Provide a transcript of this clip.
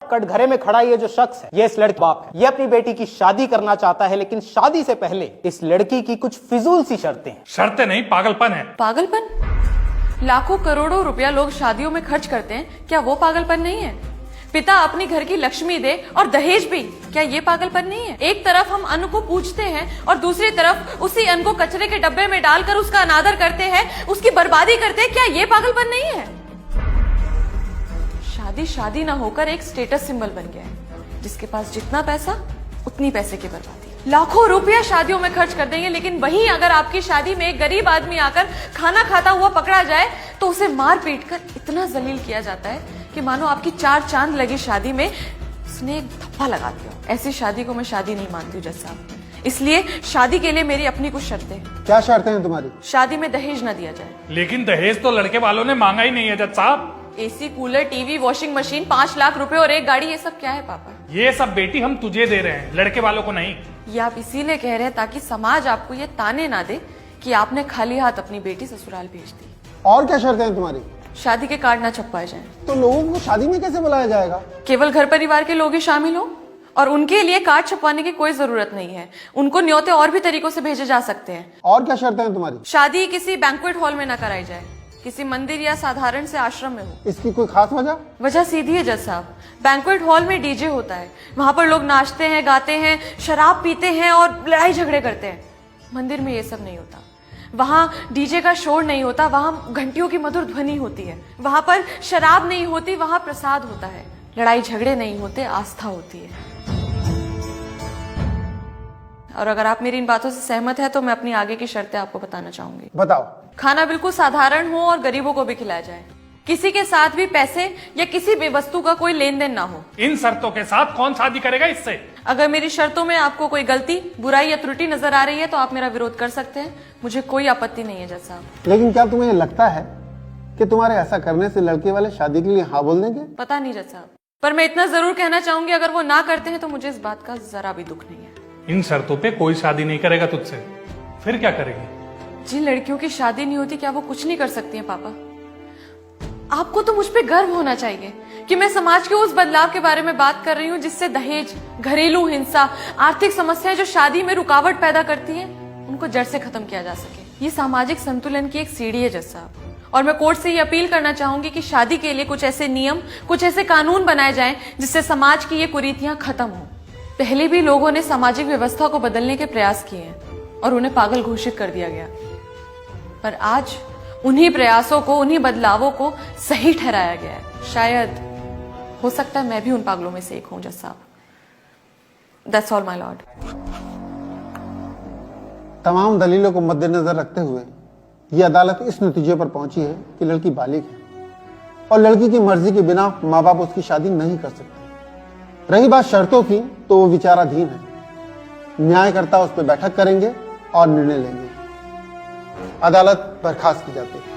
कटघरे में खड़ा ये जो शख्स है, ये इस लड़के बाप है। ये अपनी बेटी की शादी करना चाहता है, लेकिन शादी से पहले इस लड़की की कुछ फिजूल सी शर्तें हैं। शर्तें नहीं, पागलपन है। पागलपन? लाखों करोड़ों रुपया लोग शादियों में खर्च करते हैं, क्या वो पागलपन नहीं है? पिता अपनी घर की लक्ष्मी दे और दहेज भी, क्या ये पागलपन नहीं है? एक तरफ हम अन्न को पूजते हैं और दूसरी तरफ उसी अन्न को कचरे के डब्बे में डालकर उसका अनादर करते हैं, उसकी बर्बादी करते हैं, क्या ये पागलपन नहीं है? शादी शादी ना होकर एक स्टेटस सिंबल बन गया है। जिसके पास जितना पैसा उतनी पैसे की बर्बादी। लाखों रुपया शादियों में खर्च कर देंगे, लेकिन वहीं अगर आपकी शादी में एक गरीब आदमी आकर खाना खाता हुआ पकड़ा जाए तो उसे मार पीट कर इतना जलील किया जाता है कि मानो आपकी 4 चांद लगी शादी में उसने एक धप्पा लगा दिया। ऐसी शादी को मैं शादी नहीं मानती हूँ जज साहब। इसलिए शादी के लिए मेरी अपनी कुछ शर्तें हैं। क्या शर्तें हैं तुम्हारी? शादी में दहेज न दिया जाए। लेकिन दहेज तो लड़के वालों ने मांगा ही नहीं है जज साहब। AC, cooler, TV, washing machine, 5 lakh रुपए और एक गाड़ी, ये सब क्या है पापा? ये सब बेटी हम तुझे दे रहे हैं, लड़के वालों को नहीं। ये आप इसीलिए कह रहे हैं ताकि समाज आपको ये ताने ना दे कि आपने खाली हाथ अपनी बेटी ससुराल भेज दी। और क्या शर्तें हैं तुम्हारी? शादी के कार्ड ना छपवाए जाएं। तो लोगों को शादी में कैसे बुलाया जाएगा? केवल घर परिवार के लोग ही शामिल हो और उनके लिए कार्ड छपवाने की कोई जरूरत नहीं है। उनको न्योते और भी तरीकों से भेजे जा सकते हैं। और क्या शर्तें हैं तुम्हारी? शादी किसी बैंक्वेट हॉल में ना कराई जाए, किसी मंदिर या साधारण से आश्रम में हो। इसकी कोई खास वजह? वजह सीधी है जज साहब। बैंक्वेट हॉल में डीजे होता है, वहां पर लोग नाचते हैं, गाते हैं, शराब पीते हैं और लड़ाई झगड़े करते हैं। मंदिर में ये सब नहीं होता। वहां डीजे का शोर नहीं होता, वहां घंटियों की मधुर ध्वनि होती है। वहां पर शराब नहीं होती, वहां प्रसाद होता है। लड़ाई झगड़े नहीं होते, आस्था होती है। और अगर आप मेरी इन बातों से सहमत है तो मैं अपनी आगे की शर्तें आपको बताना चाहूंगी। बताओ। खाना बिल्कुल साधारण हो और गरीबों को भी खिलाया जाए। किसी के साथ भी पैसे या किसी भी वस्तु का कोई लेन देन ना हो। इन शर्तों के साथ कौन शादी करेगा इससे? अगर मेरी शर्तों में आपको कोई गलती, बुराई या त्रुटि नजर आ रही है तो आप मेरा विरोध कर सकते हैं, मुझे कोई आपत्ति नहीं है जज साहब। लेकिन क्या तुम्हें लगता है कि तुम्हारे ऐसा करने से लड़के वाले शादी के लिए हाँ बोल देंगे? पता नहीं जज साहब, पर मैं इतना जरूर कहना चाहूंगी, अगर वो ना करते हैं तो मुझे इस बात का जरा भी दुख नहीं है। इन शर्तों पे कोई शादी नहीं करेगा तुझसे, फिर क्या करेगी? जिन लड़कियों की शादी नहीं होती, क्या वो कुछ नहीं कर सकती हैं पापा? आपको तो मुझ पे गर्व होना चाहिए कि मैं समाज के उस बदलाव के बारे में बात कर रही हूँ जिससे दहेज, घरेलू हिंसा, आर्थिक समस्याएं जो शादी में रुकावट पैदा करती हैं, उनको जड़ से खत्म किया जा सके। ये सामाजिक संतुलन की एक सीढ़ी है जज साहब। और मैं कोर्ट से ये अपील करना चाहूंगी कि शादी के लिए कुछ ऐसे नियम, कुछ ऐसे कानून बनाए जाएं जिससे समाज की ये कुरीतियां खत्म हो। पहले भी लोगों ने सामाजिक व्यवस्था को बदलने के प्रयास किए हैं और उन्हें पागल घोषित कर दिया गया, पर आज उन्हीं प्रयासों को, उन्हीं बदलावों को सही ठहराया गया है। शायद, हो सकता है मैं भी उन पागलों में से एक हूं जज साहब। That's all my Lord. तमाम दलीलों को मद्देनजर रखते हुए ये अदालत इस नतीजे पर पहुंची है कि लड़की बालिग है और लड़की की मर्जी के बिना माँ बाप उसकी शादी नहीं कर सकते। रही बात शर्तों की, तो वो विचाराधीन है। न्यायकर्ता उस पर बैठक करेंगे और निर्णय लेंगे। अदालत बर्खास्त की जाती है।